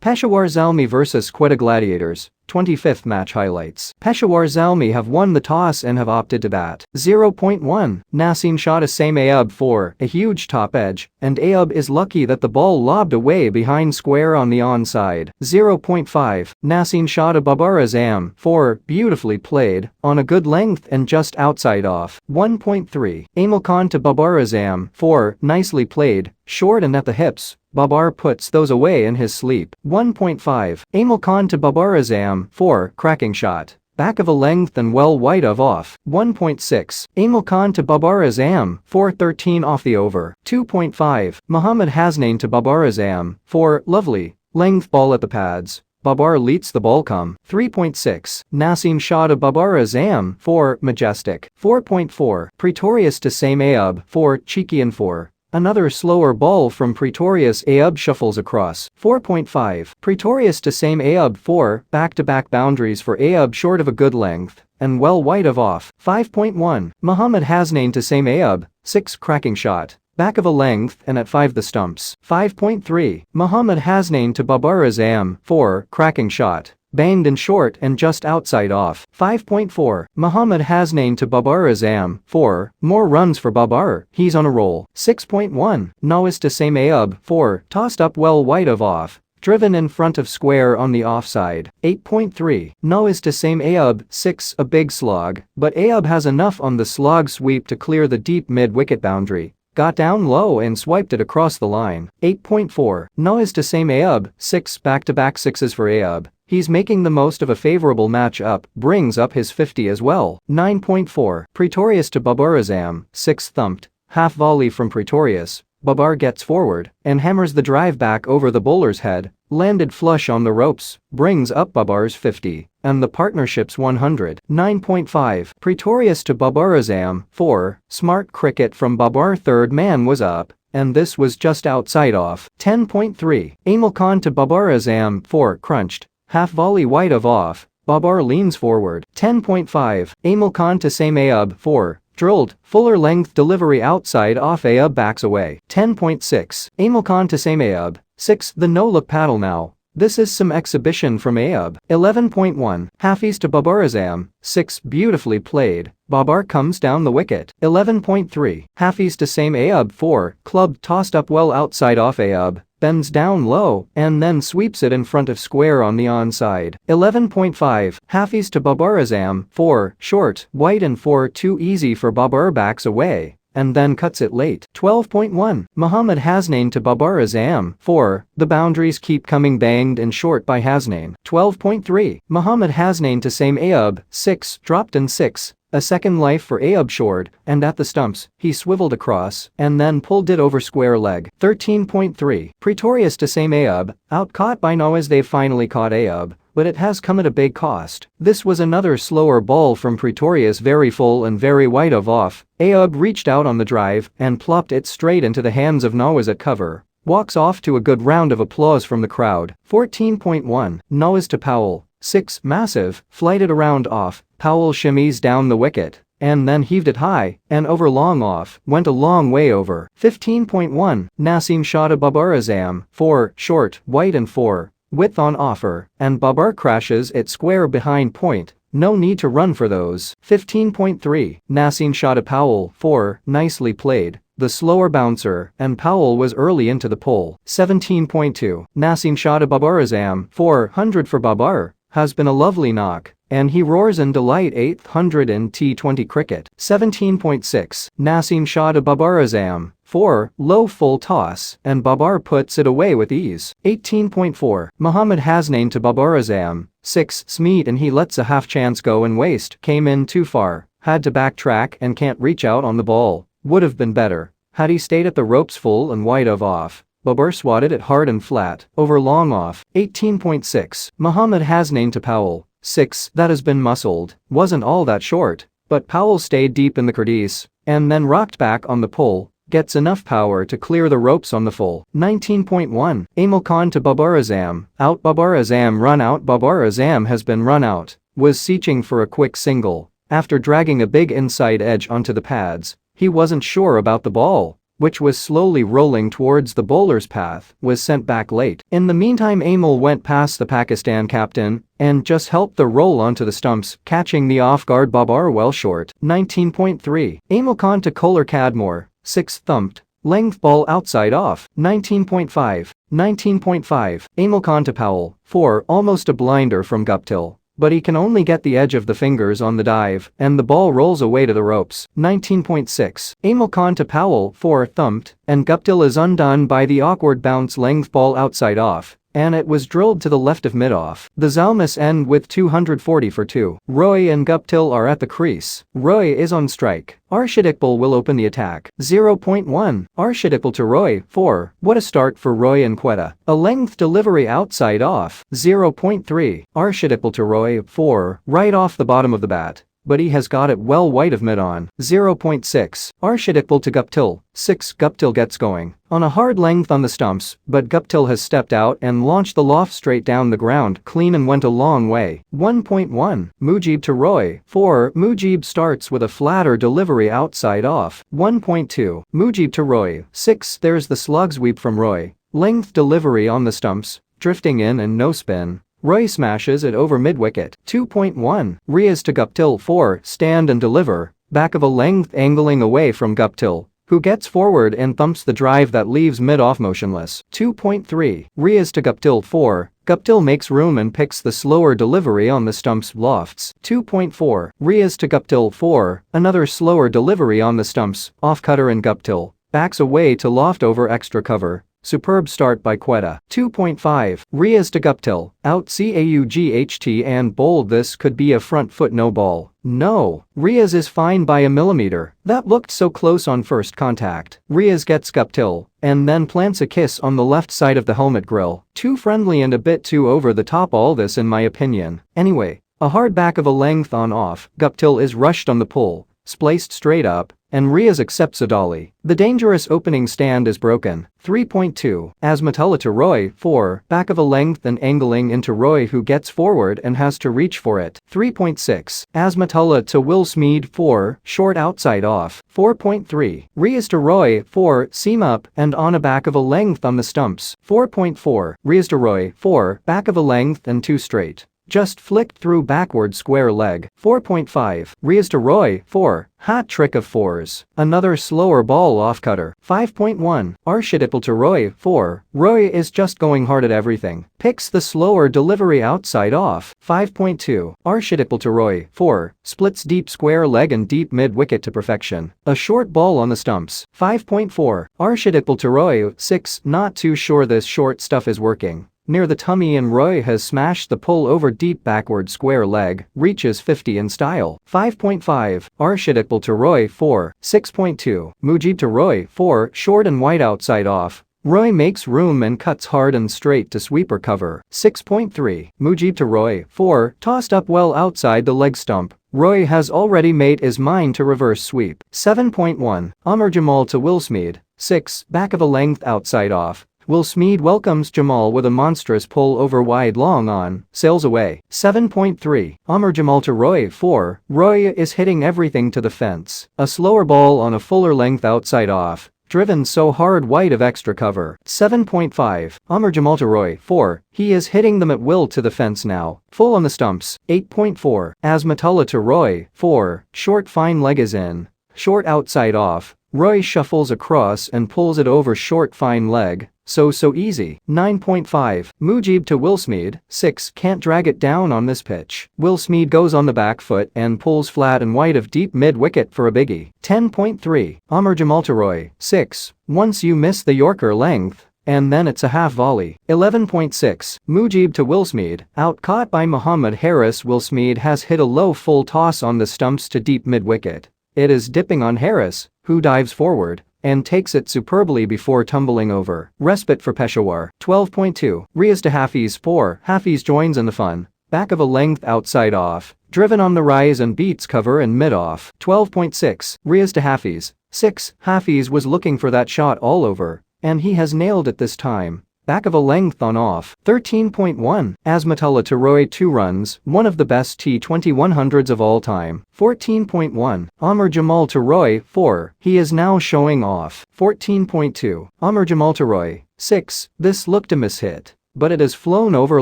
Peshawar Zalmi vs Quetta Gladiators 25th Match highlights. Peshawar Zalmi have won the toss and have opted to bat. 0.1. Naseem shot a Saim Ayub for a huge top edge, and Ayub is lucky that the ball lobbed away behind square on the onside. 0.5. Naseem shot a Babar Azam for beautifully played on a good length and just outside off. 1.3. Aamer Khan to Babar Azam for nicely played, short and at the hips. Babar puts those away in his sleep. 1.5. Aamer Khan to Babar Azam for cracking shot. Back of a length and well wide of off. 1.6. Aamer Khan to Babar Azam for 13 off the over. 2.5. Mohammad Hasnain to Babar Azam for lovely length ball at the pads. Babar leets the ball come. 3.6. Naseem shot a Babar Azam for majestic. 4.4. Pretorius to Saim Ayub for cheeky and 4. Another slower ball from Pretorius. Ayub shuffles across. 4.5. Pretorius to Saim Ayub for back-to-back boundaries for Ayub short of a good length and well wide of off. 5.1. Mohammad Hasnain to Saim Ayub, 6 cracking shot. Back of a length and at 5 the stumps. 5.3. Mohammad Hasnain to Babar Azam for cracking shot. Banged in short and just outside off. 5.4. Mohammad Hasnain to Babar Azam for more runs for Babar, he's on a roll. 6.1. Nawaz to Saim Ayub for tossed up well wide of off. Driven in front of square on the offside. 8.3. Nawaz to Saim Ayub, 6 a big slog, but Ayub has enough on the slog sweep to clear the deep mid-wicket boundary. Got down low and swiped it across the line. 8.4. Nawaz to Saim Ayub, 6 back-to-back sixes for Ayub. He's making the most of a favorable match-up, brings up his 50 as well. 9.4. Pretorius to Babar Azam, 6 thumped. Half volley from Pretorius. Babar gets forward and hammers the drive back over the bowler's head, landed flush on the ropes, brings up Babar's 50 and the partnership's 100. 9.5. Pretorius to Babar Azam, 4, smart cricket from Babar. Third man was up, and this was just outside off. 10.3. Aamer Khan to Babar Azam, 4, crunched, half volley wide of off, Babar leans forward. 10.5. Aamer Khan to Saim Ayub, 4, drilled, fuller length delivery outside off. Ayub backs away. 10.6. Aamer Khan to Saim Ayub, 6 the no-look paddle now. This is some exhibition from Ayub. 11.1. Hafiz to Babar Azam, 6 beautifully played. Babar comes down the wicket. 11.3. Hafiz to Saim Ayub, 4 club tossed up well outside off. Ayub bends down low and then sweeps it in front of square on the onside. 11.5. Hafiz to Babar Azam, 4 short, wide and 4 too easy for Babar, backs away and then cuts it late. 12.1. Mohammad Hasnain to Babar Azam, 4, the boundaries keep coming, banged in short by Hasnain. 12.3. Mohammad Hasnain to Saim Ayub, 6 dropped and 6. A second life for Ayub short, and at the stumps, he swiveled across and then pulled it over square leg. 13.3. Pretorius to Saim Ayub, out caught by Nawaz. They've finally caught Ayub, but it has come at a big cost. This was another slower ball from Pretorius, very full and very wide of off. Ayub reached out on the drive and plopped it straight into the hands of Nawaz at cover. Walks off to a good round of applause from the crowd. 14.1. Nawaz to Powell, 6 massive, flighted around off. Powell shimmies down the wicket and then heaved it high and over long off, went a long way over. 15.1. Naseem shot a Babar Azam, 4 short, wide and 4 width on offer, and Babar crashes it square behind point. No need to run for those. 15.3. Naseem shot a Powell, 4 nicely played. The slower bouncer, and Powell was early into the pole. 17.2. Naseem shot a Babar Azam, 400 for Babar, has been a lovely knock, and he roars in delight. 800 in T20 cricket. 17.6. Naseem shot a Babar Azam, 4 low full toss, and Babar puts it away with ease. 18.4. Mohammad Hasnain to Babar Azam, 6 smeet, and he lets a half chance go and waste. Came in too far, had to backtrack and can't reach out on the ball. Would have been better had he stayed at the ropes full and wide of off. Babar swatted it hard and flat, over long off. 18.6. Mohammad Hasnain to Powell, 6 that has been muscled, wasn't all that short, but Powell stayed deep in the crease and then rocked back on the pull, gets enough power to clear the ropes on the full. 19.1. Aamer Khan to Babar Azam, out Babar Azam, run out. Babar Azam has been run out, was searching for a quick single after dragging a big inside edge onto the pads. He wasn't sure about the ball which was slowly rolling towards the bowler's path, was sent back late. In the meantime, Aamer went past the Pakistan captain and just helped the roll onto the stumps, catching the off-guard Babar well short. 19.3. Aamer Khan to Kohler-Cadmore, 6 thumped. Length ball outside off. 19.5. 19.5. Aamer Khan to Powell, 4, almost a blinder from Guptill, but he can only get the edge of the fingers on the dive, and the ball rolls away to the ropes. 19.6. Aamer Khan to Powell, 4, thumped, and Guptill is undone by the awkward bounce length ball outside off, and it was drilled to the left of mid-off. The Zalmis end with 240 for 2. Roy and Guptill are at the crease. Roy is on strike. Arshad Iqbal will open the attack. 0.1. Arshad Iqbal to Roy, 4. What a start for Roy and Quetta. A length delivery outside off. 0.3. Arshad Iqbal to Roy, 4. Right off the bottom of the bat, but he has got it well wide of mid-on. 0.6. Arshad Iqbal to Guptill, 6. Guptill gets going on a hard length on the stumps, but Guptill has stepped out and launched the loft straight down the ground clean and went a long way. 1.1. Mujeeb to Roy, 4. Mujeeb starts with a flatter delivery outside off. 1.2. Mujeeb to Roy, 6. There's the slug sweep from Roy. Length delivery on the stumps, drifting in and no spin. Roy smashes it over mid-wicket. 2.1. Riaz to Guptill, 4. Stand and deliver, back of a length angling away from Guptill, who gets forward and thumps the drive that leaves mid-off motionless. 2.3. Riaz to Guptill, 4. Guptill makes room and picks the slower delivery on the stumps lofts. 2.4. Riaz to Guptill, 4. Another slower delivery on the stumps, off cutter and Guptill backs away to loft over extra cover. Superb start by Quetta. 2.5. Riaz to Guptill, out CAUGHT and bowled. This could be a front foot no ball. No. Riaz is fine by a millimeter. That looked so close on first contact. Riaz gets Guptill and then plants a kiss on the left side of the helmet grill. Too friendly and a bit too over the top, all this in my opinion. Anyway, a hard back of a length on off. Guptill is rushed on the pull, spliced straight up, and Riaz accepts a dolly. The dangerous opening stand is broken. 3.2. Azmatullah to Roy, 4. Back of a length and angling into Roy, who gets forward and has to reach for it. 3.6. Azmatullah to Will Smeed, 4. Short outside off. 4.3. Riaz to Roy, 4. Seam up and on a back of a length on the stumps. 4.4. Riaz to Roy, 4. Back of a length and 2 straight. Just flicked through backward square leg. 4.5. Riaz to Roy, 4. Hat trick of 4s. Another slower ball off cutter. 5.1. Arshad Iqbal to Roy, 4. Roy is just going hard at everything. Picks the slower delivery outside off. 5.2. Arshad Iqbal to Roy, 4. Splits deep square leg and deep mid-wicket to perfection. A short ball on the stumps. 5.4. Arshad Iqbal to Roy, 6. Not too sure this short stuff is working. Near the tummy and Roy has smashed the pull over deep backward square leg, reaches 50 in style. 5.5. Arshad Iqbal to Roy, 4. 6.2. Mujeeb to Roy, 4. Short and wide outside off. Roy makes room and cuts hard and straight to sweeper cover. 6.3. Mujeeb to Roy, 4. Tossed up well outside the leg stump. Roy has already made his mind to reverse sweep. 7.1. Aamer Jamal to Will Smeed, 6. Back of a length outside off. Will Smeed welcomes Jamal with a monstrous pull over wide long on, sails away. 7.3. Aamer Jamal to Roy, 4. Roy is hitting everything to the fence. A slower ball on a fuller length outside off, driven so hard wide of extra cover. 7.5. Aamer Jamal to Roy, 4. He is hitting them at will to the fence now, full on the stumps. 8.4. Azmatullah to Roy, 4. Short fine leg is in. Short outside off. Roy shuffles across and pulls it over short fine leg. So easy. 9.5. Mujeeb to Will Smeed, 6. Can't drag it down on this pitch. Will Smeed goes on the back foot and pulls flat and wide of deep mid-wicket for a biggie. 10.3. Aamer Jamal to Roy, 6. Once you miss the Yorker length, and then it's a half volley. 11.6. Mujeeb to Will Smeed, out caught by Mohammad. Will Smeed has hit a low full toss on the stumps to deep mid-wicket. It is dipping on Harris, who dives forward and takes it superbly before tumbling over. Respite for Peshawar. 12.2. Riaz to Hafiz, 4. Hafiz joins in the fun. Back of a length outside off. Driven on the rise and beats cover and mid-off. 12.6. Riaz to Hafiz, 6. Hafiz was looking for that shot all over, and he has nailed it this time. Back of a length on off. 13.1. Azmatullah to Roy, 2 runs, one of the best T20 100s of all time. 14.1. Aamer Jamal to Roy, 4. He is now showing off. 14.2. Aamer Jamal to Roy. 6. This looked a miss hit, but it has flown over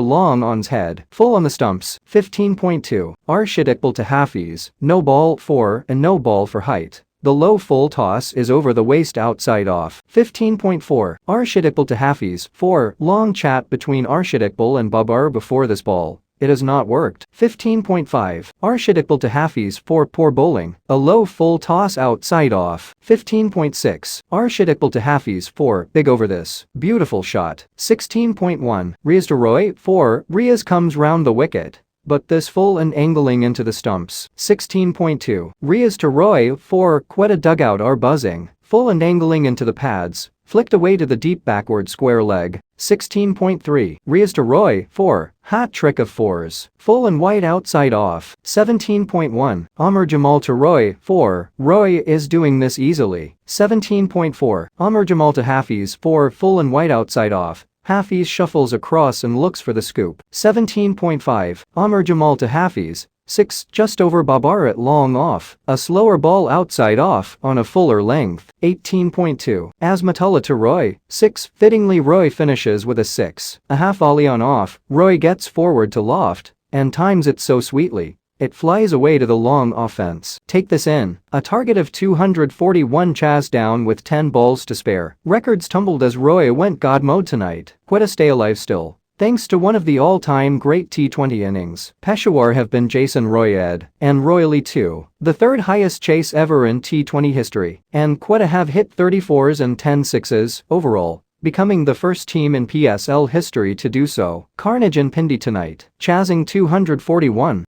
long on's head, full on the stumps. 15.2. Arshad Iqbal to Hafiz. No ball 4 and no ball for height. The low full toss is over the waist outside off. 15.4. Arshad Iqbal to Hafiz. 4. Long chat between Arshad Iqbal and Babar before this ball. It has not worked. 15.5. Arshad Iqbal to Hafiz. 4. Poor bowling. A low full toss outside off. 15.6. Arshad Iqbal to Hafiz. 4. Big over this. Beautiful shot. 16.1. Riaz to Roy. 4. Riaz comes round the wicket, but this full and angling into the stumps. 16.2. Riaz to Roy. 4. Quetta dugout are buzzing, full and angling into the pads, flicked away to the deep backward square leg. 16.3. Riaz to Roy. 4. Hat trick of fours, full and wide outside off. 17.1. Aamer Jamal to Roy. 4. Roy is doing this easily. 17.4. Aamer Jamal to Hafiz. 4. Full and wide outside off. Hafiz shuffles across and looks for the scoop. 17.5. Aamer Jamal to Hafiz. 6. Just over Babar at long off. A slower ball outside off on a fuller length. 18.2. Azmatullah to Roy. 6. Fittingly Roy finishes with a 6. A half volley on off. Roy gets forward to loft and times it so sweetly. It flies away to the long offense. Take this in. A target of 241 chas down with 10 balls to spare. Records tumbled as Roy went God mode tonight. Quetta stay alive still, thanks to one of the all-time great T20 innings. Peshawar have been Jason Royed and Royally too, the third highest chase ever in T20 history, and Quetta have hit 34s and 10 sixes overall, becoming the first team in PSL history to do so. Carnage in Pindi tonight, chasing 241.